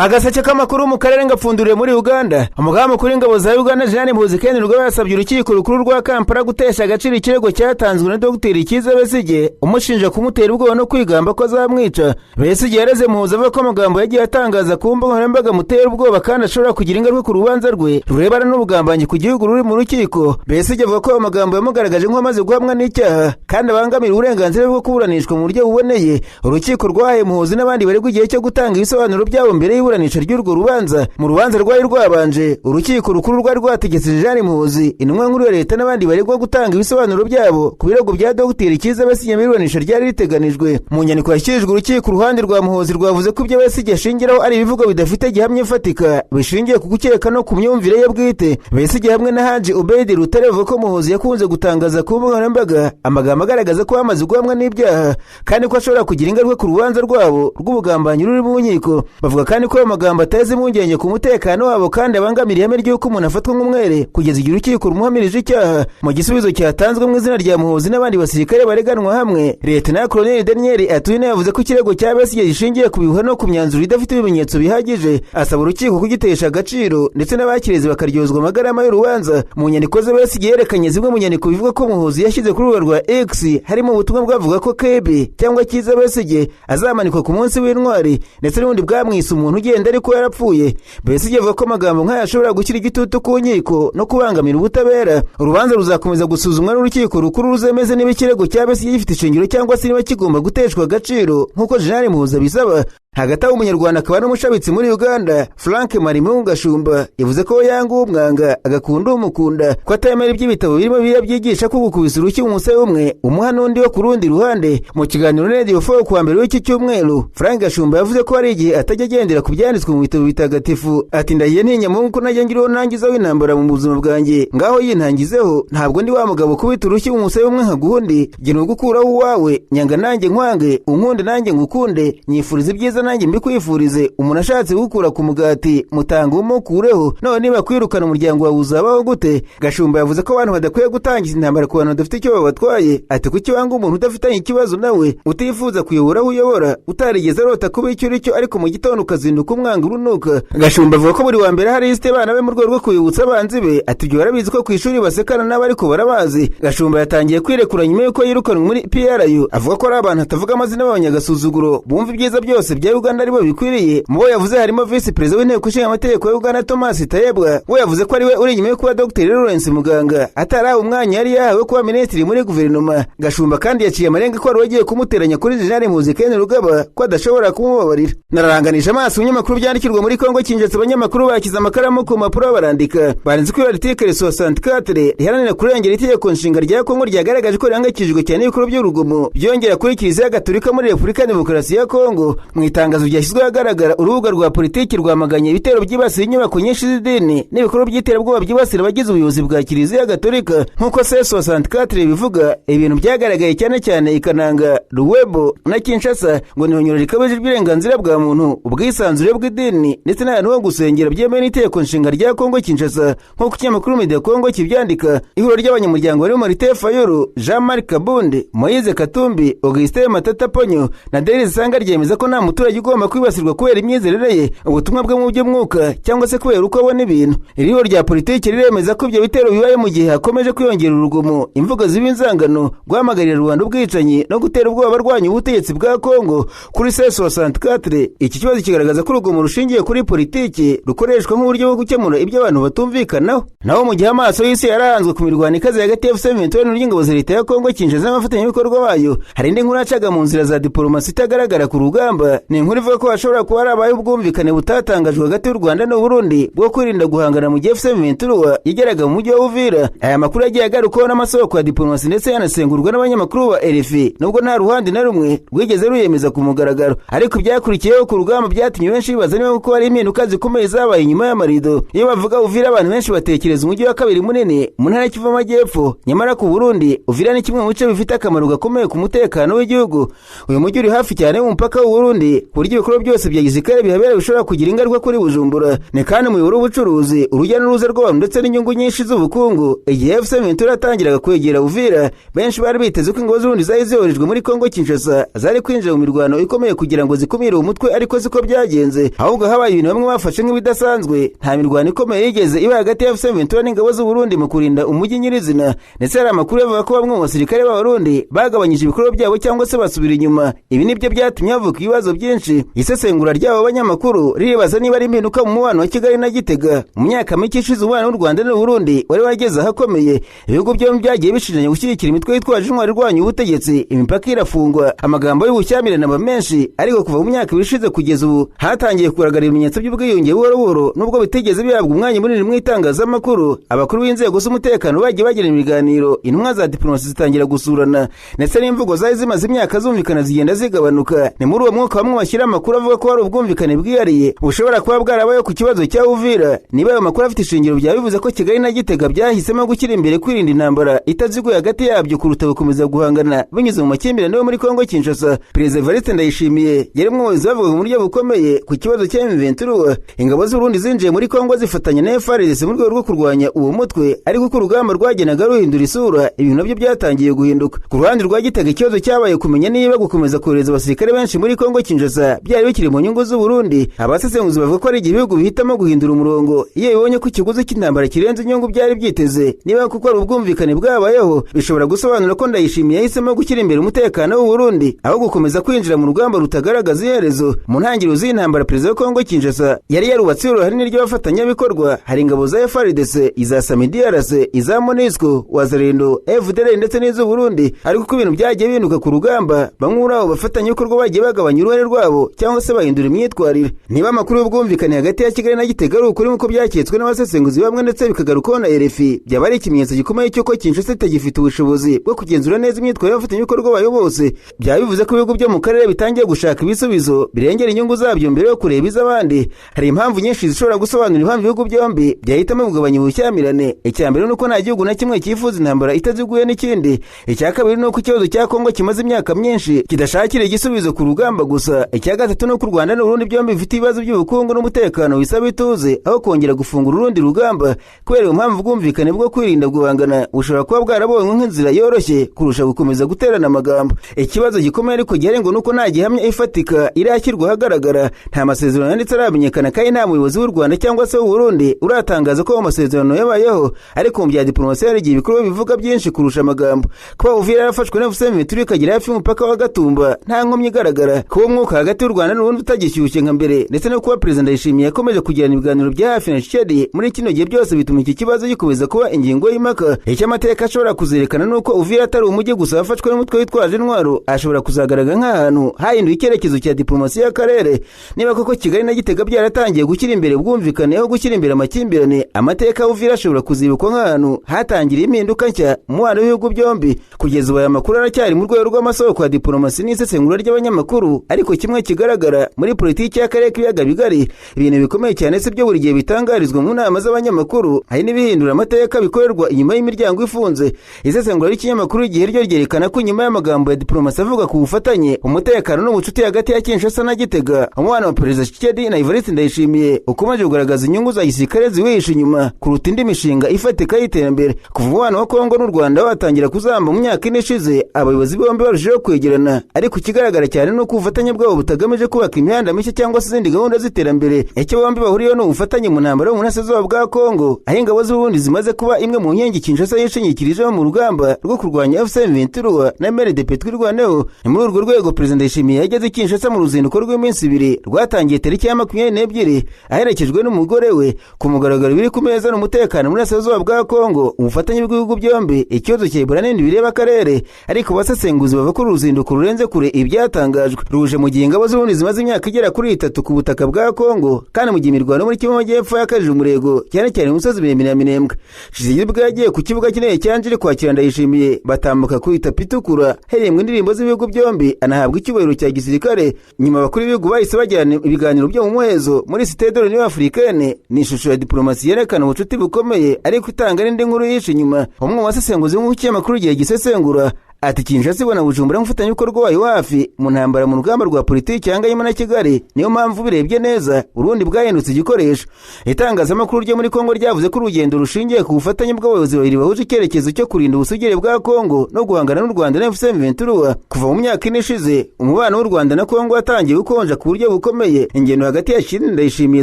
Agaseke k'amakuru mu karere ngapfunduriye muri Uganda. Umugaba mukuru w'ingabo za Uganda Jean Muhoozi Kainerugaba yasabye urukiko rukuru rwa Kampala gutesha agaciro ikirego cyatanzwe na Dr Kizza Besigye umushinja kumutera ubwoba no kwigamba ko azamwica. Besigye yareze Muhoozi avuga ko amagambo yagiye atangaza ku mbuga nkoranyambaga mutera ubwoba kandi ashobora kugira ingaruka ku rubanza rwe rurebana n'ubugambanyi ku gihugu ruri mu rukiko. Besigye avuga ko amagambo yamugaragaje nk'amaze guhamwa n'icyaha kandi abangamira uburenganzira bwo kuburanishwa mu buryo buboneye. Urukiko rwahaye Muhoozi n'abandi baregwa igihe cyo gutanga ibisobanuro byabo mbere y'iburanisha ry'urwo rubanza. Mu rubanza rwari rwabanje, urukiko rukuru rwari rwategetse Jean Muhoozi, intumwa nkuru ya leta n'abandi baregwa gutanga ibisobanuro byabo ku birego bya Dr Kizza Besigye mu iburanisha ryari riteganijwe. Mu nyandiko yashyikirijwe urukiko, uruhande rwa Muhoozi rwavuze ko ibyo Besigye ashingiraho ari ibivugo bidafite gihamya ifatika bishingiye ku gukeka no ku myumvire ye bwite. Besigye hamwe na Haji Ubeid Rutare bavuga ko Muhoozi yakunze gutangaza ku mbuga nkoranyambaga amagambo agaragaza ko yamaze guhamwa n'ibyaha kandi ko ashobora kugira ingaruka ku rubanza rwabo rw'ubugambanyi ruri mu nkiko. Bavuga kandi ko amagambo ateza impungenge ku mutekano wabo kandi abangamira ihame ry'uko umuntu afatwa nk'umwere kugeza igihe urukiko rumuhamirije icyaha. Mu gisubizo cyatanzwe mu izina rya Muhoozi n'abandi basirikare bareganwa hamwe, Lieutenant Colonel Daniel Atwine yavuze ko ikirego cya Besigye gishingiye ku bihuha no ku myanzuro idafite ibimenyetso bihagije, asaba urukiko kugitesha agaciro ndetse n'abakirezi bakaryozwa amagarama y'urubanza. Mu nyandiko ze Besigye yerekanye zimwe mu nyandiko bivuga ko Muhoozi yashyize kuri urubuga rwa X harimo ubutumwa bwavuga ko Kebe cyangwa Kizza Besigye azamanikwa ku munsi w'intwari ndetse n'ubundi bwamwise umuntu ugenda ariko yarapfuye. Besigye avuga ko amagambo nk'aya ashobora gushyira igitutu ku nkiko no kubangamira ubutabera. Urubanza ruzakomeza gusuzumwa n'urukiko rukuru ruzemeze niba ikirego cya Besigye gifite ishingiro cyangwa se niba kigomba guteshwa agaciro nk'uko Jean Muhoozi abisaba. Hagati aho umunyarwanda akaba n'umushabitsi muri Uganda Frank Marimu Gashumba yavuze ko yanga umwanga agakunda umukunda, ko atemera iby'ibitabo birimo byigisha ko gukubisa urushyi umusaya umwe umuha n'undi wo ku rundi ruhande. Mu kiganiro Radio 4 kuwa mbere w'iki cyumweru, Frank Gashumba yavuze ko hari igihe atajya agendera ku byanditswe mu bitabo bitagatifu. Ati ndahiye ntinya mu ko najya ngiriho nangiza w'intambara mu buzima bwanjye, ngaho yintangizeho ntabwo ndi wa mugabo kubita urushyi umusaya umwe nkaguhundi, gena ugukuraho uwawe, nyanga nanjye nkwange, unkunde nanjye ngukunde, nyifuriza ibyiza nanjye mbikwifurize. Umuntu ashatse gukura ku mugati mutanga umukureho, none niba kwirukana umuryango wawe uzabaho gute? Gashumba yavuze ko abantu badakwiye gutangiza intambara ku bantu badafite icyo babatwaye. Ati kuki wanga umuntu udafitanye ikibazo nawe, utifuza kuyobora aho uyobora, utarigeze arota kuba icyo uri cyo ariko mu gitondo ukazinduka umwanga urunuka. Gashumba avuga ko buri wa mbere hari lisite abana be mu rwego rwo kwibutsa abanzi be. Ati ibyo barabizi ko ku ishuri basekana n'abo ariko barabazi. Gashumba yatangiye kwirekura nyuma y'uko yirukanwe muri PRU, avuga ko ari abantu atavuga amazina b'abanyagasuzuguro bumva ibyiza byose bya Uganda aribo bikwiriye. Mu bo yavuze harimo Vice President w'inteko ishinga amategeko ya Uganda Thomas Tayebwa, we yavuze ko ari we uri nyuma yo kuba Dr Lawrence Muganga atarahawe umwanya yari yahawe kuba minisitiri muri guverinoma. Gashumba kandi yaciye amarenga ko wari wagiye kumuteranya kuri Jean Muhoozi Kainerugaba ko adashobora kumubabarira. Nararanganisha amaso ibinyamakuru byandikirwa muri Kongo Kinshasa. Abanyamakuru bakiza amakaramu ku mpapuro barandika, barinze ko article 64 riharanira kurengera itegeko nshinga rya Kongo ryagaragaje ko rihangayikishijwe cyane ibikorwa by'urugomo byongera kuri Kiliziya Gatolika muri Repubulika ya Demokarasi ya Kongo. Mu itangazo ryashyizwe ahagaragara, urubuga rwa politiki rwamaganye ibitero byibasiye inyubako nyinshi z'idini n'ibikorwa by'iterabwoba byibasira abagize ubuyobozi bwa Kiliziya Gatolika. Nk'uko C64 bivuga, ibintu byagaragaye cyane cyane i Kananga, Luwebo na Kinshasa ngo ni ihonyora rikabije ry'uburenganzira bwa muntu, ubwisanzure bw'idini ndetse n'ahantu ho gusengera byemewe n'itegeko nshinga rya Kongo Kinshasa. Nk'uko ikinyamakuru Media Kongo kibyandika, ihuriro ry'abanyamuryango barimo Martin Fayulu, Jean-Marc Kabunde, Moise Katumbi, Augustin Matata Ponyo na Denis Sanga ryemeza ko nta muturage ugomba kwibasirwa kubera imyizerere ye, ubutumwa bwe mu by'umwuka cyangwa se kubera uko abona ibintu. Irihuriro rya politiki riremeza ko ibyo bitero bibaye mu gihe hakomeje kwiyongera urugomo, imvugo z'ibinzangano, guhamagarira rubanda ubwicanyi no gutera ubwoba abarwanya ubutegetsi bwa Kongo. Kuri C64 iki kibazo kigaragaza ko urugomo rushingiye kuri politiki rukoreshwa nk'uburyo bwo gukemura ibyo abantu batumvikanaho. Naho mu gihe amaso y'isi yarahanzwe ku mirwano ikaze hagati ya FC23 n'ingabo za leta ya Kongo Kinshasa n'abafatanyabikorwa bayo, hari indi nkuru yacaga mu nzira za diplomasi itagaragara ku rugamba. Ni inkuru ivuga ko hashobora kuba harabaye ubwumvikane butatangajwe hagati y'u Rwanda n'u Burundi bwo kwirinda guhangana mu gihe FC23 yageraga mu mujyi wa Uvira. Aya makuru yagiye agarukaho n'amasoko ya diplomasi ndetse yanasengurwa n'abanyamakuru ba RFI, nubwo nta ruhande na rumwe rwigeze ruyemeza ku mugaragaro. Ariko byakurikiyeho ku rugamba byatumye benshi bibaza niba kuko hari impinduka zikomeye zabaye inyuma y'amarido. Iyo bavuga Uvira abantu benshi batekereza umujyi wa kabiri munini mu ntara y'Kivu y'Amajyepfo, nyamara ku Burundi Uvira ni kimwe mu bice bifite akamaro gakomeye ku mutekano w'igihugu. Uyu mujyi uri hafi cyane y'umupaka w'u Burundi, ku buryo ibikorwa byose bya gisirikare bihabera bishobora kugira ingaruka kuri Bujumbura. Ni kandi umuyoboro w'ubucuruzi, urujya n'uruza rw'abantu ndetse n'inyungu nyinshi z'ubukungu. Igihe FC23 yatangiraga kwegera Uvira, benshi bari biteze ko ingabo z'Uburundi zari zoherejwe muri Kongo Kinshasa zari kwinjira mu mirwano ikomeye kugira ngo zikumire umutwe, ariko siko byagenze. byagenze, ahubwo habaye ibintu bamwe bafashe nk'ibidasanzwe. Nta mirwano ikomeye yigeze iba hagati ya M23 n'ingabo z'u Burundi mu kurinda umujyi nyirizina, ndetse hari amakuru yavuga ko bamwe mu basirikare b'Abarundi bagabanyije ibikorwa byabo cyangwa se basubira inyuma. Ibi nibyo byatumye havuka ibibazo byinshi. Isesengura ry'abo banyamakuru riribaza niba ari impinduka mu mubano wa Kigali na Gitega. Mu myaka mike ishize umubano w'u Rwanda n'u Burundi wari wageze ahakomeye, ibihugu byombi byagiye bishinjanya gushyigikira imitwe yitwaje intwaro irwanya ubutegetsi, imipaka irafungwa, amagambo y'ubushyamirane aba menshi. Ariko kuva mu myaka ibishize kugeza ubu hatangiye kugaragara ibimenyetso by'ubwiyunge buhoro buhoro, nubwo bitigeze bihabwa umwanya munini mu itangazamakuru. Abakuru b'inzego z'umutekano bagiye bagirana ibiganiro, intumwa za diplomasi zitangira gusurana, ndetse n'imvugo zari zimaze imyaka zumvikana zigenda zigabanuka. Ni muri uwo mwuka bamwe bashyira amakuru avuga ko hari ubwumvikane bwihariye bushobora kuba bwarabayeho ku kibazo cya Uvira. Niba ayo makuru afite ishingiro, byaba bivuze ko Kigali na Gitega byahisemo gushyira imbere kwirinda intambara itaziguye hagati yabyo kuruta gukomeza guhangana binyuze mu makimbirane yo muri Kongo Kinshasa. Perezida Evariste Ndayishimiye yari umwe mu bavuga mu buryo bukomeye ku kibazo cya M23. Ingabo z'u Burundi zinjiye muri Kongo zifatanya na FARDC mu rwego rwo kurwanya uwo mutwe, ariko ko urugamba rwagenaga ruhindura isura, ibintu nabyo byatangiye guhinduka. Ku ruhande rwa Gitega ikibazo cyabaye kumenya niba gukomeza kohereza abasirikare benshi muri Kongo Kinshasa byari bikiri mu nyungu z'u Burundi. Abasesenguzi bavuga ko ari ibihugu bihitamo guhindura umurongo iyo bibonye ko ikiguzi cy'intambara kirenze inyungu byari byiteze. Niba kuko ari ubwumvikane bwabayeho, bishobora gusobanura ko Ndayishimiye yahisemo gushyira imbere umutekano w'u Burundi aho gukomeza kwinjira mu rugamba rutagaragaza iherezo. Mu ntangiriro z'intambara, perezida wa Kongo Kinshasa yari yarubatse uruhare ry'abafatanyabikorwa. Hari ingabo za FARDC, iza SAMIDRC, iza MONUSCO, Wazalendo, FDLR ndetse n'iz'u Burundi. Ariko uko ibintu byagiye bihinduka ku rugamba, bamwe muri abo bafatanyabikorwa bagiye bagabanya uruhare rwabo cyangwa se bahindura imyitwarire. Niba amakuru y'ubwumvikane hagati ya Kigali na Gitega ari ukuri nk'uko byaketswe n'abasesenguzi bamwe ndetse bikagarukaho na RFI, byaba ari ikimenyetso gikomeye cy'uko Kinshasa itagifite ubushobozi bwo kugenzura neza imyitwarire y'abafatanyabikorwa bayo bose. Byaba bivuze ko ibihugu byo mu karere bitangiye gushaka ibisubizo birengera inyungu zabyo mbere yo kureba iz'abandi. Hari impamvu nyinshi zishobora gusobanura impamvu ibihugu byombi byahitamo kugabanya ubushyamirane. Icya mbere ni uko nta gihugu na kimwe cyifuza intambara itaziguye n'ikindi. Icya kabiri ni uko ikibazo cya Kongo kimaze imyaka myinshi kidashakira igisubizo ku rugamba gusa. Icya gatatu ni uko u Rwanda n'u Burundi byombi bifite ibibazo by'ubukungu n'umutekano bisaba ituze aho kongera gufungura urundi rugamba. Kubera iyo mpamvu ubwumvikane bwo kwirinda guhangana bushobora kuba bwarabonywe nk'inzira yoroshye kurusha gukomeza guterana amagambo. Ikibazo gikomeye ariko gihari ngo nuko nta gihamya ifatika irashyirwa ahagaragara. Nta masezerano yanditse aramenyekana kandi nta muyobozi w'u Rwanda cyangwa se w'u Burundi uratangaza ko amasezerano yabayeho. Ariko mu bya diplomasi hari igihe ibikorwa bivuga byinshi kurusha amagambo. Kuba Uvira yarafashwe na M23 ikagira hafi y'umupaka wa Gatumba nta nkomyi igaragara. Kuba umwuka hagati y'u Rwanda n'u Burundi utagishyushye nka mbere, ndetse no kuba Perezida Ndayishimiye yakomeje kugirana ibiganiro bya hafi na Tshisekedi muri kino gihe, byose bituma iki kibazo gikomeza kuba ingingo y'impaka. Icyo amateka ashobora kuzerekana nuko Uvira atari umujyi gusa wafashwe n'umutwe witwaje intwaro, ashobora kuzagaragara nk'ahantu hahinduye icyerekezo cya diplomasi y'akarere. Niba koko Kigali na Gitega byaratangiye gushyira imbere ubwumvikane aho gushyira imbere amakimbirane, amateka ya Uvira ashobora kuzibukwa nk'ahantu hatangiriye impinduka nshya mu mubano w'ibihugu byombi. Kugeza ubu aya makuru aracyari mu rwego rw'amasoko ya diplomasi n'isesengura ry'abanyamakuru, ariko kimwe kigaragara muri politiki y'akarere k'ibiyaga bigari, ibintu bikomeye cyane si byo buri gihe bitangarizwa mu nama z'abanyamakuru. Hari n'ibihindura amateka bikorerwa inyuma y'imiryango ifunze. Isesengura ry'ikinyamakuru Igihe ryo ryerekana ko inyuma y'amagambo ya diplomasi avuga ku bufatanye, umutekano n'ubucuti hagati ya Kinshasa na Gitega, umubano wa Perezida Tshisekedi na Evariste Ndayishimiye ukomeje kugaragaza inyungu za gisirikare ziwihishe inyuma kuruta indi mishinga ifatika y'iterambere. Kuva umubano wa Kongo n'u Rwanda watangira kuzamba mu myaka ine ishize, abayobozi bombi barushaho kwegerana, ariko ikigaragara cyane ni uko ubufatanye bwabo butagamije kubaka imihanda mishya cyangwa se izindi gahunda z'iterambere. Icyo bombi bahuriyeho ni ubufatanye mu ntambara yo mu burasirazuba bwa Kongo, aho ingabo z'u Burundi zimaze kuba imwe mu nkingi Kinshasa yishingikirijeho mu rugamba rwo kurwanya M23 na MLDP twirwaneho. Ni muri urwo rwego Perezida Ndayishimiye yageze Kinshasa mu ruzinduko rw'iminsi ibiri rwatangiye tariki ya 22 aherekejwe n'umugore we. Ku mugaragaro biri ku meza n'umutekano muri burasirazuba bwa Kongo, ubufatanye bw'ibihugu byombi, ikibazo cya Ebola n'ibindi bireba akarere. Ariko basesenguzi bavuga ko uruzinduko rurenze kure ibyatangajwe, ruje mu gihe ingabo z'Uburundi zimaze imyaka igera kuri 3 ku butaka bwa Kongo, kandi mu gihe imirwano muri Kivu y'Amajyepfo yakajije umurego cyane cyane umusozi miremire ya Minembwe. Tshisekedi bwo yagiye ku kibuga kinini cya Njiri kwakira Ndayishimiye, batambuka ku itapi itukura heremwe indirimbo z'ibihugu byombi, anahabwa icyubahiro cya gisirikare. Nyuma bakuru b'ibihugu bahise bajyana ibiganiro byo mu muhezo muri Cité de l'Union Africaine. Ni ishusho ya diplomasi yerekana ubucuti bukomeye, ariko itanga n'indi nkuru yishe inyuma. Umwe mu basesenguzi w'ikinyamakuru Igihe gisesengura ati Kinshasa ibona Bujumbura nk'umufatanyabikorwa wayo hafi mu ntambara mu rugamba rwa politiki yanganyemo na Kigali, niyo mpamvu birebye neza Burundi bwahindutse igikoresho. Itangazamakuru ryo muri Kongo ryavuze ko urugendo rushingiye ku bufatanye bw'abayobozi babiri bahuje icyerekezo cyo kurinda ubusugire bwa Kongo no guhangana n'u Rwanda na M23. Kuva mu myaka ine ishize umubano w'u Rwanda na Kongo watangiye gukonja ku buryo bukomeye. Ingendo hagati ya Kinshasa Ndayishimiye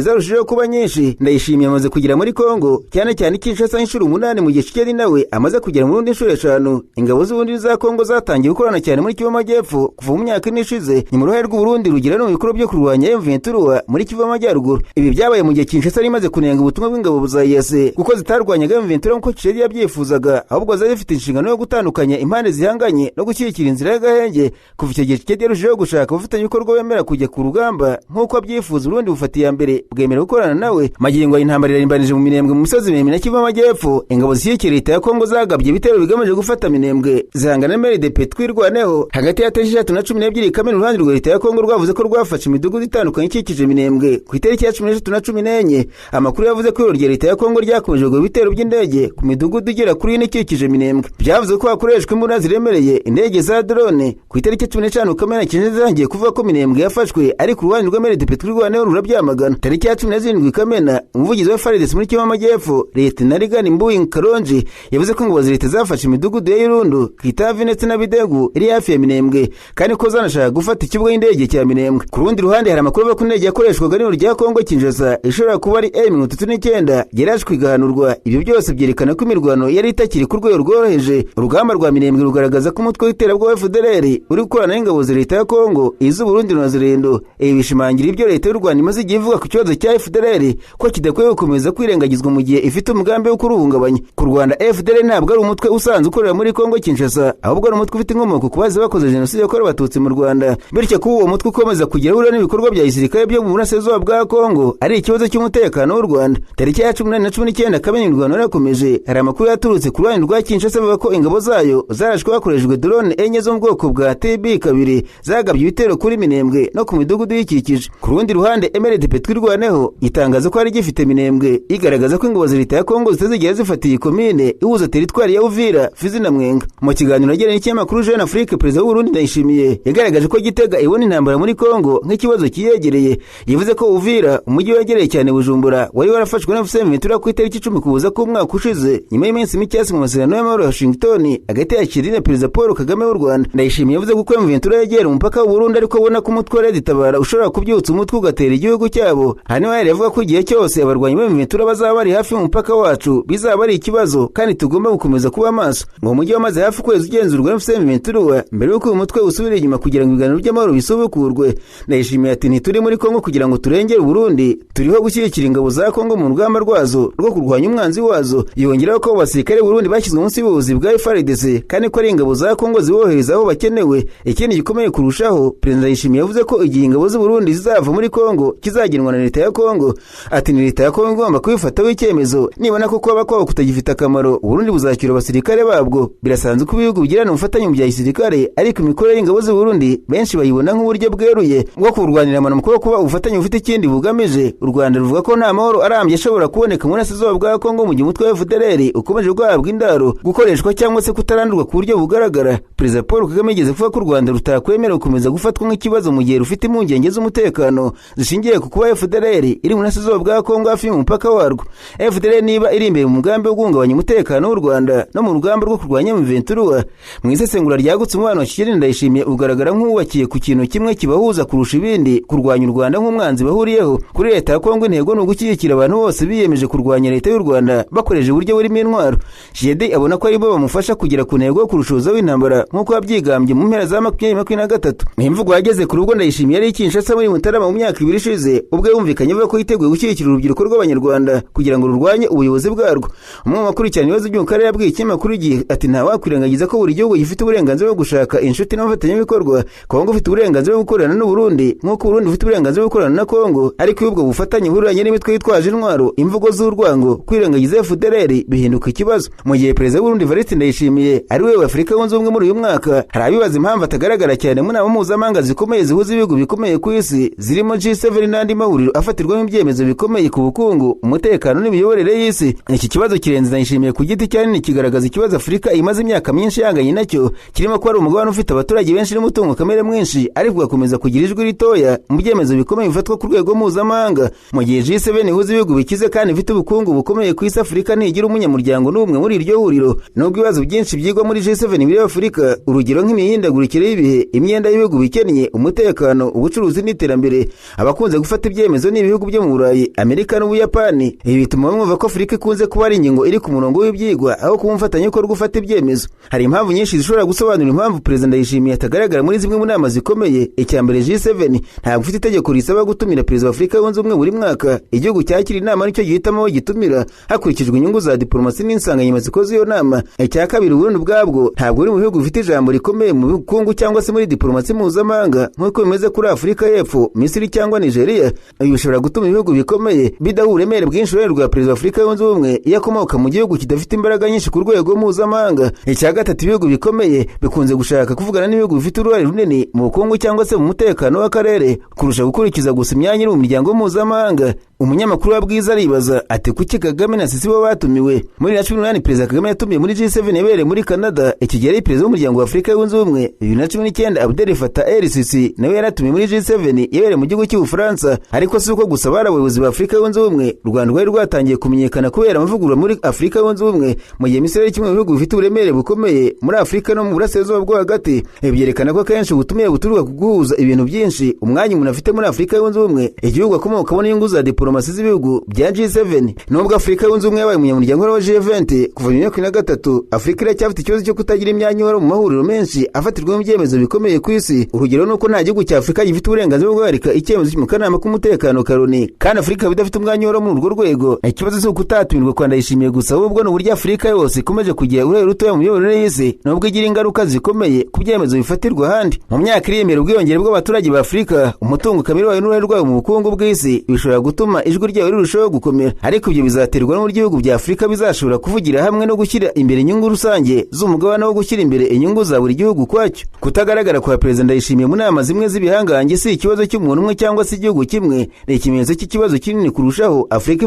zarushijeho kuba nyinshi. Ndayishimiye amaze kugera muri Kongo cyane cyane Kinshasa inshuro 8 mu gihe Tshisekedi nawe amaze kugera mu Burundi inshuro 5. Ingabo z'Uburundi za Kongo zatangiye gukorana cyane muri Kivu y'Amajyepfo kuva mu myaka ine ishize. Ni mu ruhare rw'u Burundi rugira no mu bikorwa byo kurwanya M23 muri Kivu y'Amajyaruguru. Ibi byabaye mu gihe Kinshasa imaze kunenga ubutumwa bw'ingabo za EAC kuko zitarwanyaga M23 nk'uko Tshisekedi yabyifuzaga, ahubwo zari zifite inshingano yo gutandukanya impande zihanganye no gushyigikira inzira y'agahenge. Kuva icyo gihe Tshisekedi yarushijeho gushaka abafatanyabikorwa bemera kujya ku rugamba nk'uko abyifuza. Uburundi bufatiye mbere bwemera gukorana nawe. Magingo y'intambara irimbanije mu Minembwe mu misozi miremire Kivu y'Amajyepfo. Ingabo zishyigikira leta ya Kongo zagabye ibitero bigamije gufata Minembwe zihangana na RDP twirwaneho. Hagati ya 13 na 12 Kamena uruhande rwa leta ya Kongo rwavuze ko rwafashe imidugudu itandukanye ikikije Minembwe ku itariki ya 13 na 14. Amakuru yavuze ko iryo leta ya Kongo ryakomeje ngo ibitero by'indege ku midugudu igera kuri 4 ikikije Minembwe. Byavuze ko hakoreshwa imbunda ziremereye indege za drone. Ku itariki 15 Kamena Kinshasa zangiye kuvuga ko Minembwe yafashwe, ariko uruhande rwa RDP twirwaneho rurabyamagana. Tariki ya 17 Kamena umuvugizi wa FARDC muri Kivu y'Amajyepfo Leta Narigani Mbuyi Karonji yavuze ko ngo leta zafashe imidugudu ya Irundu, Kitavi ndetse na Bidegu iri hafi ya Minembwe, kandi ko zanashaka gufata ikibuga y'indege cya Minembwe. Ku rundi ruhande hari amakuru ko indege yakoreshwaga n'uru rya Kongo Kinshasa ishobora kuba ari M39 yarashwe igahanurwa. Ibyo byose byerekana ko imirwano yari itakiri ku rwego rworoheje. Urugamba rwa Minembwe rugaragaza ko umutwe w'iterabwoba FDLR uri gukorana n'ingabo za leta ya Kongo, iz'u Burundi na Zirendo. Ibi bishimangira ibyo leta y'u Rwanda imaze igihe ivuga ku kibazo cya FDLR ko kidakwiye gukomeza kwirengagizwa mu gihe ifite umugambi wo kuruhungabanya. Ku Rwanda FDLR ntabwo ari umutwe usanzwe ukorera muri Kongo Kinshasa, ahubwo ari umutwe ufite inkomoko ku bazi bakoze jenoside yakorewe abatutsi mu Rwanda. Bityo kuba uwo mutwe ukomeza kugira uruhare n'ibikorwa bya gisirikare byo mu burasirazuba bwa Kongo ari ikibazo cy'umutekano w'u Rwanda. Tariki ya 18 na 19 Kamena imirwano yarakomeje. Hari amakuru yaturutse ku ruhande rwa Kinshasa avuga ko ingabo zayo zarashwe hakoreshejwe drone enye zo mu bwoko bwa TB2 zagabye ibitero kuri Minembwe no ku midugudu yikikije. Ku rundi ruhande RDP twirwaneho itangaza ko ari gifite Minembwe, igaragaza ko ingabo za leta ya Kongo zitazigera zifatiye komine ihuza teritwari ya Uvira, Fizi na Mwenga. Mu kiganiro yagiranye n'ikinyamakuru Jeune Afrique, perezida w'u Burundi Ndayishimiye yagaragaje ko Gitega ibona intambara muri Kongo nk'ikibazo kiyegereye. Yavuze ko Uvira umujyi wegereye cyane Bujumbura wari warafashwe na M23 ku itariki 10 kubuza ko umwaka ushize, nyuma y'iminsi mike mu masezerano y'amahoro ya Washington hagati ya Kigali na perezida Paul Kagame w'u Rwanda. Ndayishimiye yavuze ko M23 yegera umupaka w'u Burundi, ariko abona ko umutwe wa Tabara ushobora kubyutsa umutwe ugatera igihugu cyabo. Hano yari yavuga ko igihe cyose abarwanyi b'M23 bazaba bari hafi y'umupaka wacu bizaba ari ikibazo, kandi tugomba gukomeza kuba maso. Ngo umujyi wamaze hafi kwezi ugenzurwa na M23 mbere y'uko uyu mutwe usubira inyuma kugira ngo ibiganiro by'amahoro bisubukurwe. Ndayishimiye ati ntituri muri Kongo kugira ngo turengere Burundi, turiho gushyigikira ingabo za Kongo mu rugamba rwazo rwo kurwanya umwanzi wazo. Yongeraho ko abasirikare Burundi bashyizwe munsi y'ubuyobozi bwa FARDC, kandi ko ari ingabo za Kongo zibohereza aho bakenewe. Ikindi gikomeye kurushaho, Perezida Ndayishimiye yavuze ko igihe ingabo z'u Burundi zizava muri Kongo kizagenwa na leta ya Kongo. Ati ni leta ya Kongo igomba kubifataho icyemezo, nibona ko kuba kwabo kutagifite akamaro Burundi buzakira abasirikare babwo. Birasanzwe ko ibihugu bigirana ubufatanye mu bya gisirikare, ariko imikorere y'ingabo z'u Burundi benshi bayibona nk'uburyo bweruye bwo kurwanira amano kuko kuba ubufatanye bufite ikindi bugamije. U Rwanda ruvuga ko nta mahoro arambye ashobora kuboneka mu burasirazuba bwa Kongo mu gihe umutwe wa FDLR ukomeje guhabwa indaro, gukoreshwa cyangwa se kutarandurwa ku buryo bugaragara. Perezida Paul Kagame yigeze kuvuga ko u Rwanda rutakwemera gukomeza gufatwa nk'ikibazo mu gihe rufite impungenge z'umutekano zishingiye ku kuba FDLR iri mu burasirazuba bwa Kongo hafi y'umupaka warwo. FDLR niba iri imbere mu mugambi wo guhungabanya umutekano w'u Rwanda no mu rugamba rwo kurwanya M23. Mu isesengura ryagutse umubano wa Kigali Ndayishimiye ugaragara nk'uwakiye ku kintu kimwe kibahuza kurusha ibindi, kurwanya u Rwanda nk'umwanzi bahuriyeho. Kuri leta ya Kongo intego ni ugushyigikira abantu bose biyemeje kurwanya leta y'u Rwanda bakoresheje uburyo burimo intwaro. Kigali abona ko ari bo bamufasha kugera ku ntego yo kurushoza w'intambara nk'uko yabyigambye mu mpera za 2023. Imvugo yageze ku rugo Ndayishimiye ari Kinshasa muri Mutarama mu myaka 2 ishize, ubwo yumvikanye avuga ko yiteguye gushyigikira urubyiruko rw'Abanyarwanda kugira ngo rurwanye ubuyobozi bwarwo. Umwe mu makurikirana ibibazo by'ukarere yabwiye ikinyamakuru Igihe ati nta wakwirengagiza ko buri gihugu gifite uburenganzira bwo gushaka inshuti n'abafatanyabikorwa. Kongo ifite uburenganzira bwo gukorana n'u Burundi nk'uko Burundi bufite uburenganzira bwo gukorana na Kongo, ariko ubwo bufatanye buranye n'imitwe yitwaje intwaro, imvugo z'urwango, kwirengagiza FDLR bihinduka ikibazo. Mu gihe perezida w'u Burundi Evariste Ndayishimiye ari we w'Afrika yunze ubumwe muri uyu mwaka, hari abibaza impamvu atagaragara cyane mu nama mpuzamahanga zikomeye zihuza ibihugu bikomeye ku isi zirimo G7 n'andi mahuriro afatirwamo ibyemezo bikomeye ku bukungu, umutekano n'imiyoborere y'isi. Iki kibazo kirenze Ndayishimiye ku giti cyane kigaragaza ikibazo Afurika imaze imyaka myinshi yanganye gihanganye nacyo kirimo ko ari umugabane ufite abaturage benshi n'umutungo kamere mwinshi ariko ugakomeza kugira ijwi ritoya mu byemezo bikomeye bifatwa ku rwego mpuzamahanga. Mu gihe G7 ihuza ibihugu bikize kandi bifite ubukungu bukomeye ku isi, Afurika ntigira umunyamuryango n'umwe muri iryo huriro. Nubwo ibibazo byinshi byigwa muri G7 biri Afurika, urugero nk'imihindagurikire y'ibihe, imyenda y'ibihugu bikennye, umutekano, ubucuruzi n'iterambere, abakunze gufata ibyemezo n'ibihugu byo mu Burayi, Amerika n'Ubuyapani. Ibi bituma bamwumva ko Afurika ikunze kuba ari ingingo iri ku murongo w'ibyigwa aho kuba umufatanyabikorwa gufata ibyemezo. Hari impamvu nyinshi zishobora gusobanura impamvu Perezida Ndayishimiye atagaragara muri zimwe mu nama zikomeye. Icyambere, G7 ntabwo ufite itegeko risaba gutumira Perezida wa Afurika yunze ubumwe buri mwaka. Igihugu cyakira inama nicyo gihitamo aho gitumira hakurikijwe inyungu za diplomasi n'insanganyamatsiko z'iyo nama. Icya kabiri, Uburundi bwabwo ntabwo buri mu bihugu bifite ijambo rikomeye mu bukungu cyangwa se muri diplomasi mpuzamahanga nk'uko bimeze kuri Afurika y'Epfo, Misiri cyangwa Nigeria. Ibi bishobora gutuma ibihugu bikomeye bidaha uburemere bwinshi rwa Perezida wa Afurika yunze ubumwe iyo akomoka mu gihugu kidafite imbaraga nyinshi ku rwego mpuzamahanga. Icya gatatu, ibihugu bikomeye bikunze gushaka kuvugana n'ibihugu bifite uruhare runini mu bukungu cyangwa se mu mutekano w'akarere kurusha gukurikiza gusa imyanya iri mu miryango mpuzamahanga. Umunyamakuru wa Bwiza aribaza ati kuki Kagame na Sisi bo batumiwe? Muri 2018 Perezida Kagame yatumiye muri G7 yabereye muri Canada. Iki gihe Perezida w'umuryango wa Afurika yunze ubumwe 2019 Abdel Fattah el-Sisi nawe yaratumiye muri G7 yabereye mu gihugu cy'Ubufaransa. Ariko si uko gusa bari abayobozi ba Afurika yunze ubumwe. U Rwanda rwari rwatangiye kumenyekana kubera amavugurura muri Afurika yunze ubumwe, mu gihe Misiri ari kimwe mu bihugu bifite uburemere bukomeye muri Afurika no mu burasirazuba bwo hagati. Byerekana ko kenshi ubutumire buturuka ku guhuza ibintu byinshi umwanya umuntu afite muri Afurika yunze ubumwe. Igihugu akomokamo n'inyungu za diplomasi z'ibihugu bya G7. Nubwo Afurika yunze ubumwe yabaye umunyamuryango wa G20 kuva mu 2023, Afurika iracyafite ikibazo cyo kutagira imyanya ihora mu mahuriro menshi afatirwamo ibyemezo bikomeye ku isi. Urugero nuko nta gihugu cya Afurika gifite uburenganzira bwo guharika icyemezo mu kanama k'umutekano Karoni, kandi Afurika bidafite umwanya ihora muri urwo rwego. Ikibazo si ukutatumirwa kwa Ndayishimiye gusa, ahubwo ni uburyo Afurika yose ikomeje kugira uruhare rutoya mu miyoborere y'isi, nubwo igira ingaruka zikomeye ku byemezo bifatirwa ahandi. Mu myaka iri imbere, ubwiyongere bw'abaturage ba Afurika, umutungo kamere wayo n'uruhare rwabo mu bukungu bw'isi bishobora gutuma ijwi ryayo rirushaho gukomera. Ariko ibyo bizaterwa n'uburyo ibihugu bya Afurika bizashobora kuvugira hamwe no gushyira imbere inyungu rusange z'umugabane wo gushyira imbere inyungu za buri gihugu kwacyo. Kutagaragara kwa Perezida Ndayishimiye mu nama zimwe z'ibihangange si ikibazo cy'umuntu umwe cyangwa se igihugu kimwe, ni ikimenyetso cy'ikibazo kinini kurushaho. Afurika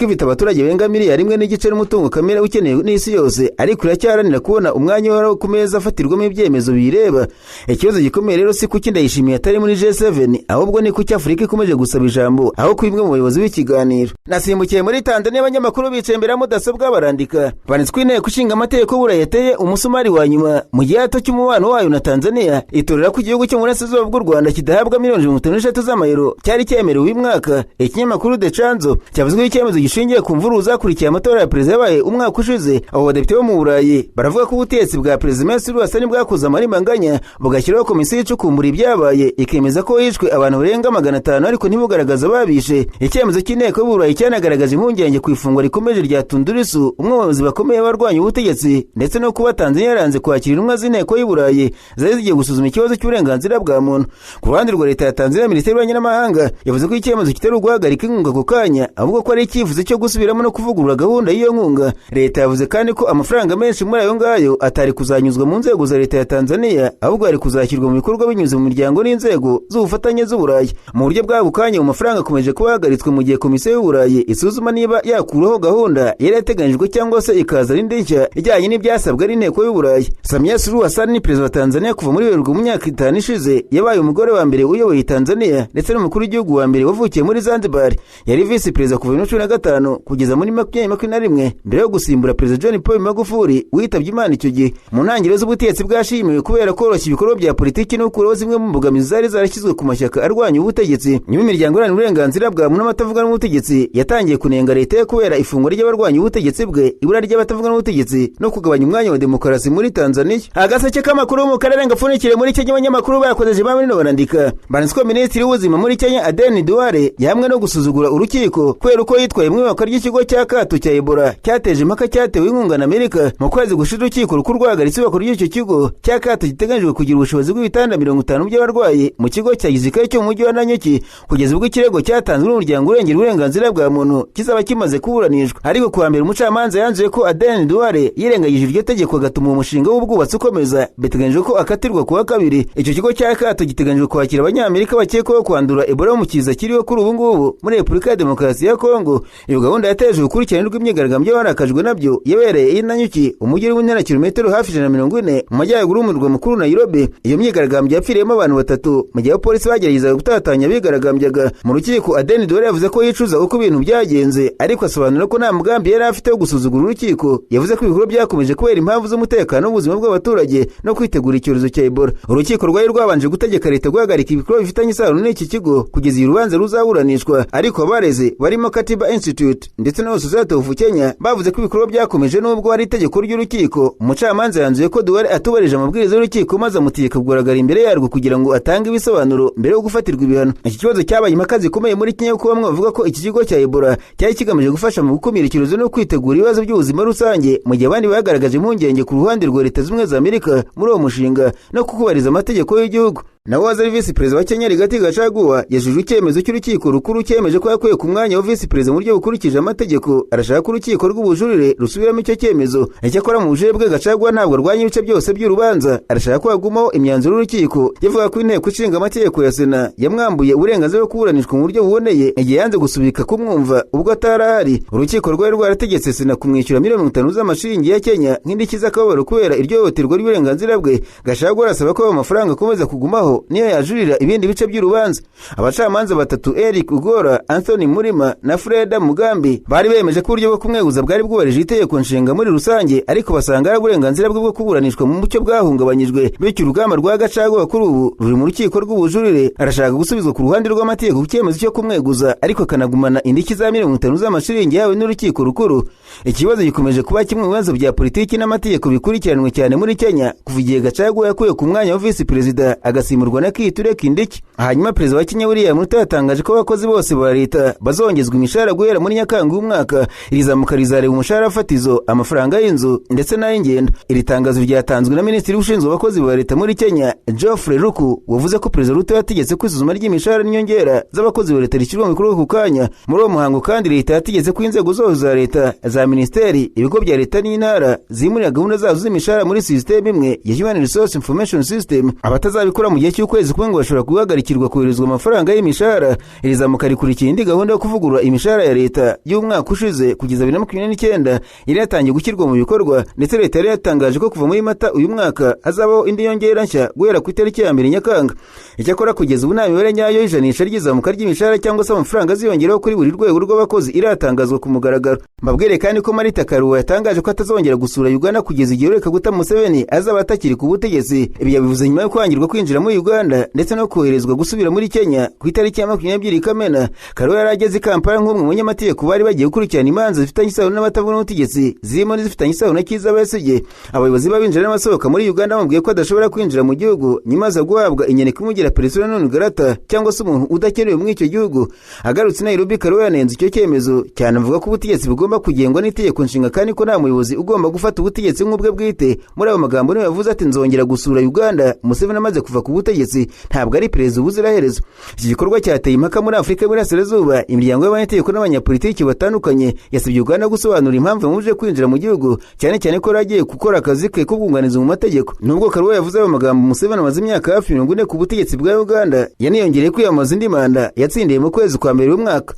ifite abaturage benga miliyari 1.5 n'umutungo kamere ukeneye n'isi yose, ariko iracyaharanira kubona umwanya uhora ku meza afatirwamo ibyemezo bireba. Ikibazo gikomeye rero si kuki Ndayishimiye atari muri G7, ahubwo ni kuki Afurika ikomeje gusaba ijambo aho kwimwe mu bayobozi b'ikiganiro. Nasimbukiye muri Tanzania, abanyamakuru bicaye imbere ya mudasobwa barandika. Banditswe inteko ishinga amategeko y'Uburayi yateye umusumari wa nyuma mu gihe hato cy'umubano wayo na Tanzania, itorera ko igihugu cyo mu burasirazuba bw'u Rwanda kidahabwa miliyoni 53 z'amayero cyari cyemerewe uyu mwaka. Ikinyamakuru The Chanzo cyavuzweho icyemezo gishingiye ku mvururu zakurikiye amatora ya perezida yabaye umwaka ushize. Abo badepite bo mu Burayi baravuga ko ubutegetsi bwa Perezida Messi Hassan bwakoze amarimanganya bugashyiraho komisiyo icukumbura ibyabaye, ikemeza ko hishwe abantu barenga 500 ariko ntibugaragaza babishe. Icyemezo cy'inteko y'Uburayi cyanagaragaje impungenge ku ifungwa rikomeje rya Tundu Lissu, umwe mu bayobozi bakomeye barwanya ubutegetsi, ndetse no kuba Tanzania yaranze kwakira intumwa z'inteko y'Uburayi zari zigiye gusuzuma ikibazo cy'uburenganzira bwa muntu. Ku ruhande rwa leta ya Tanzania, Minisiteri y'Ububanyi n'Amahanga yavuze ko icyemezo kitari uguhagarika inkunga ako kanya, ahubwo ko ari icyifuzo cyo gusubiramo no kuvugurura gahunda y'iyo nkunga. Leta yavuze kandi ko amafaranga menshi muri ayo ngayo atari kuzanyuzwa mu nzego za leta ya Tanzania, ahubwo ari kuzashyirwa mu bikorwa binyuze mu miryango n'inzego z'ubufatanye z'Uburayi. Mu buryo bw'ako kanya mu mafaranga akomeje kuba yahagaritswe mu gihe komisiyo y'Uburayi isuzuma niba yakuraho gahunda yari yateganyijwe cyangwa se ikaza indi nshya ijyanye n'ibyasabwa n'inteko y'Uburayi. Samia Suluhu Hassan ni perezida wa Tanzania kuva muri Werurwe mu myaka 5 ishize, yabaye umugore wa mbere uyoboye Tanzania ndetse n'umukuru w'igihugu wa mbere wavukiye muri Zanzibar. Yari vice perezida kuva 2015 kugeza muri 2021 mbere yo gusimbura Perezida John Paul Magufuli witabye Imana icyo gihe. Mu ntangiriro z'ubutegetsi bwashimiwe kubera koroshya ibikorwa bya politiki no gukuraho zimwe mu mbogamizi zari zarashyizwe ku mashyaka arwanya ubutegetsi. Nyuma imiryango iharanira uburenganzira bwa muntu n'abatavuga n'ubutegetsi yatangiye kunenga leta ye kubera ifungwa ry'abarwanya ubutegetsi bwe, ibura ry'abatavuga n'ubutegetsi no kugabanya umwanya wa demokarasi muri Tanzania. Agaseke k'amakuru mu karere ngapfunikire muri Kenya, abanyamakuru bakozeje bamwe barandika. Banditswe Minisitiri w'ubuzima muri Kenya Aden Duale yahamwe no gusuzugura urukiko kubera uko yitwaye mu ibakwa ry'ikigo cya kato cya Ebola cyateje impaka cyatewe inkunga na Amerika. Mu kwezi gushize urukiko rukuru rwahagaritse ibakwa ry'icyo kigo cya kato giteganyijwe kugira ubushobozi bw'ibitanda 50 by'abarwayi mu kigo cya gisirikare cyo mu mujyi wa Nanyuki, kugeza ubwo ikirego cyatanzwe n'umuryango urengera uburenganzira bwa muntu kizaba kimaze kuburanishwa. Ariko kuwa mbere umucamanza yanzuye ko Aden Duale yirengagije iryo tegeko agatuma umushinga w'ubwubatsi ukomeza. Biteganyijwe ko akatirwa kuwa kabiri. Icyo kigo cya kato giteganyijwe kwakira abanyamerika bakekwaho kwandura Ebola mu kiza kiriho kuri ubu ngubu muri Repubulika ya Demokarasi ya Kongo. Iyo gahunda yateje ukurikirane rw'imyigaragambyo yarakajwe nabyo yabereye i Nanyuki, umujyi uri mu ntera ibirometero hafi 140 mu majyaruguru y'umurwa mukuru Nairobi. Iyo myigaragambyo yapfiriyemo abantu 3 mu gihe abapolisi bageragezaga gutatanya abigaragambyaga. Mu rukiko Aden Duale yavuze ko yicuza uko ibintu byagenze, ariko asobanura ko nta mugambi yari afite wo gusuzugura urukiko. Yavuze ko ibikorwa byakomeje kubera impamvu z'umutekano n'ubuzima bw'abaturage no kwitegura icyorezo cya Ebola. Urukiko rwari rwabanje gutegeka leta guhagarika ibikorwa bifitanye isano n'iki kigo kugeza iyi rubanza ruzaburanishwa, ariko abareze barimo Katiba Institute ndetse na Society of Kenya bavuze ko ibikorwa byakomeje nubwo hari itegeko ry'urukiko. Umucamanza yanzuye ko Duale atubarije amabwiriza y'urukiko maze amutegeka kugaragara imbere yarwo kugira ngo atange ibisobanuro mbere yo gufatirwa ibihano. Iki kibazo cyabaye impaka zikomeye muri Kenya kuko bamwe bavuga ko iki kigo cya Ebola cyari kigamije gufasha mu gukumira icyorezo no kwitegura ibibazo by'ubuzima rusange, mu gihe abandi bagaragaje impungenge ku ruhande rwa Leta Zunze za Amerika muri uwo mushinga no kukubariza amategeko y'igihugu. Nawe wazari visi perezida wa Kenya Rigathi Gachagua yajuje icyemezo cy'urukiko rukuru cyemeje ko yakuye ku mwanya wa visi perezida mu buryo bukurikije amategeko. Arashaka ko urukiko rw'ubujurire rusubiramo icyo cyemezo. Icyakora mu bujurire bwe Gachagua ntabwo arwanya ibice byose by'urubanza. Arashaka ko hagumaho imyanzuro y'urukiko yavuga ko inteko ishinga amategeko ya Sena yamwambuye uburenganzira bwo kuburanishwa mu buryo buboneye igihe yanze gusubika kumwumva ubwo atarahari. Urukiko rwari rwarategetse Sena kumwishyura miliyoni 50 z'amashiringi ya Kenya nk'indishyi z'akababaro kubera iryo hohoterwa ry'uburenganzira bwe. Gachagua arasaba ko amafaranga akomeza kugumaho niyo yajurira ibindi bice by'urubanza. Abacamanza 3 Eric Ugora, Anthony Murima na Freda Mugambi bari bemeje ko uburyo bwo kumweguza bwari bwubarije itegeko nshinga muri rusange, ariko basanga ari uburenganzira bwe bwo kuburanishwa mu mucyo bwahungabanyijwe. Bityo urugamba rwa Gachagua kuri ubu ruri mu rukiko rw'ubujurire. Arashaka gusubizwa ku ruhande rw'amategeko ku cyemezo cyo kumweguza, ariko kanagumana indishyi za miliyoni 50 z'amashiringi yawe n'urukiko rukuru. Ikibazo gikomeje kuba kimwe mu bibazo bya politiki n'amategeko bikurikiranwe cyane muri Kenya kuva igihe Gachagua yakuye ku mwanya wa visi perezida agasimurwa na Kithure Kindiki. Hanyuma perezida wa Kenya William Ruto yatangaje ko abakozi bose ba leta bazongezwa imishahara guhera muri Nyakanga umwaka. Irizamuka rizareba umushahara fatizo, amafaranga y'inzu ndetse n'ay'ingendo. Iri tangazo ryatanzwe na Minisitiri ushinzwe abakozi ba leta muri Kenya Geoffrey Ruku, wavuze ko perezida Ruto yategetse ko isuzuma ry'imishahara n'inyongera z'abakozi ba leta rishyirwa mu bikorwa ku kanya. Muri uwo muhango kandi leta yategetse ko inzego zose za leta, za ministeri, ibigo bya leta n'intara zimurira gahunda zazo z'imishahara muri system imwe ya Human Resource Information System. Abatazabikora mu gihe cy'ukwezi kumwe ngo bashobora guhagarikirwa koherezwa amafaranga y'imishahara. Irizamuka rikurikiye indi gahunda yo kuvugurura imishahara ya leta y'umwaka ushize kugeza 2029 yari yatangiye gushyirwa mu bikorwa, ndetse leta yari yatangaje ko kuva muri Mata uyu mwaka hazabaho indi yongera nshya guhera ku itariki ya 2 Nyakanga. Icyakora kugeza ubu nta mibare nyayo y'ijanisha ry'izamuka ry'imishahara cyangwa se amafaranga ziyongeraho kuri buri rwego rw'abakozi iratangazwa ku mugaragaro. Mbabwire kandi ko Marita Karua yatangaje ko atazongera gusura Uganda kugeza igihe Yoweri Kaguta Museveni azaba atakiri ku butegetsi. Ibi yabivuze nyuma yo kwangirwa kwinjira muri Uganda ndetse no koherezwa gusubira muri Kenya ku itariki ya 22 Kamena. Karua yarageze Kampala nk'umwe mu nyamategeko bari bagiye gukurikirana imanza zifitanye isano n'abatavuga n'ubutegetsi zirimo n'izifitanye isano na Kizza Besigye. Abayobozi babinjira n'abasohoka muri Uganda bamubwiye ko adashobora kwinjira mu gihugu nyuma zo guhabwa inyandiko imugira persona non grata cyangwa se umuntu udakenewe muri icyo gihugu. Agarutse Nairobi, Karua yanenze icyo cyemezo cyane, avuga ko ubutegetsi bugomba kugengwa n'itegeko nshinga kandi ko nta muyobozi ugomba gufata ubutegetsi nk'ubwe bwite. Muri abo magambo niwe yavuze ati nzongera gusura Uganda. Museveni amaze kuva ku butegetsi ntabwo ari perezida ubuziraherezo. Iki gikorwa cyateye impaka muri Afurika y'Iburasirazuba. Imiryango y'abanyategeko n'abanyapolitiki batandukanye yasabye Uganda gusobanura impamvu yamubujije kwinjira mu gihugu, cyane cyane ko yagiye gukora akazi ke k'ubwunganizi mu mategeko. Nubwo Karua yavuze ayo magambo, Museveni amaze imyaka hafi 40 ku butegetsi bwa Uganda yaniyongereye kwiyamamaza indi manda yatsindiye mu kwezi kwa mbere w'umwaka.